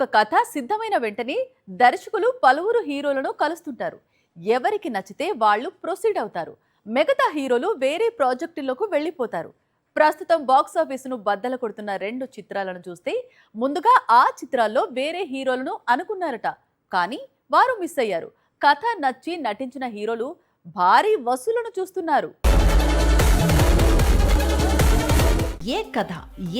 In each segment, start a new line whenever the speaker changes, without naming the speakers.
ఒక కథ సిద్ధమైన వెంటనే దర్శకులు పలువురు హీరోలను కలుస్తుంటారు. ఎవరికి నచ్చితే వాళ్ళు ప్రొసీడ్ అవుతారు. మిగతా హీరోలు వేరే ప్రాజెక్టులకు వెళ్ళిపోతారు. ప్రస్తుతం బాక్స్ ఆఫీసును బద్దలు కొడుతున్న రెండు చిత్రాలను చూస్తే ముందుగా ఆ చిత్రాల్లో వేరే హీరోలను అనుకున్నారట. కానీ వారు మిస్ అయ్యారు. కథ నచ్చి నటించిన హీరోలు భారీ వసూలను చూస్తున్నారు.
ఏ కథ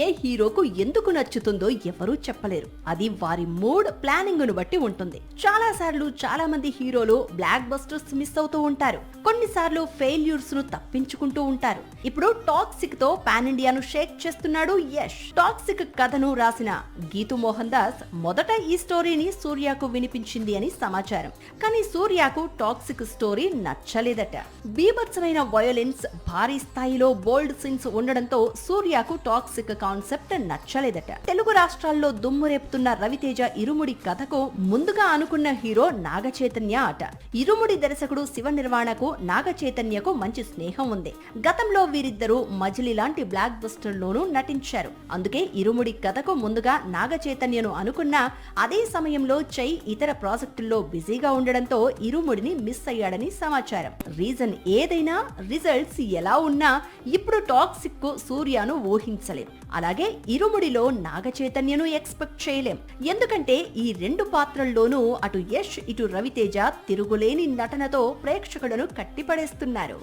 ఏ హీరోకు ఎందుకు నచ్చుతుందో ఎవరూ చెప్పలేరు. అది వారి మూడ్ ప్లానింగ్ ను బట్టి ఉంటుంది. చాలా సార్లు చాలా మంది హీరోలు బ్లాక్ బస్టర్స్ మిస్ అవుతూ ఉంటారు. కొన్నిసార్లు ఫెయిల్యూర్స్ ను తప్పించుకుంటూ ఉంటారు. ఇప్పుడు టాక్సిక్ తో పాన్ ఇండియాను షేక్ చేస్తున్నాడు యష్. టాక్సిక్ కథను రాసిన గీతూ మోహన్ దాస్ మొదట ఈ స్టోరీని సూర్యకు వినిపించింది అని సమాచారం. కానీ సూర్యకు టాక్సిక్ స్టోరీ నచ్చలేదట. బీభత్సమైన వయోలెన్స్, భారీ స్థాయిలో బోల్డ్ సీన్స్ ఉండడంతో సూర్యకు టాక్సిక్ కాన్సెప్ట్ నచ్చలేదట. తెలుగు రాష్ట్రాల్లో దుమ్ము రేపుతున్న రవితేజ ఇరుముడి కథకు ముందుగా అనుకున్న హీరో నాగ చైతన్య అట. ఇరుముడి దర్శకుడు శివ నిర్వాణకు నాగ చైతన్యకు మంచి స్నేహం ఉంది. గతంలో వీరిద్దరూ మజిలీ లాంటి బ్లాక్ బస్టర్ లోనూ నటించారు. అందుకే ఇరుముడి కథకు ముందుగా నాగ చైతన్యను అనుకున్నా అదే సమయంలో చై ఇతర ప్రాజెక్టుల్లో బిజీగా ఉండడంతో ఇరుముడిని మిస్ అయ్యాడని సమాచారం. రీజన్ ఏదైనా రిజల్ట్స్ ఎలా ఉన్నా ఇప్పుడు టాక్సిక్ కు సూర్యను ఊహించలేం. అలాగే ఇరుముడిలో నాగ చైతన్యను ఎక్స్పెక్ట్ చేయలేం. ఎందుకంటే ఈ రెండు పాత్రల్లోనూ అటు యష్ ఇటు రవితేజ తిరుగులేని నటనతో ప్రేక్షకులను కట్టిపడేస్తున్నారు.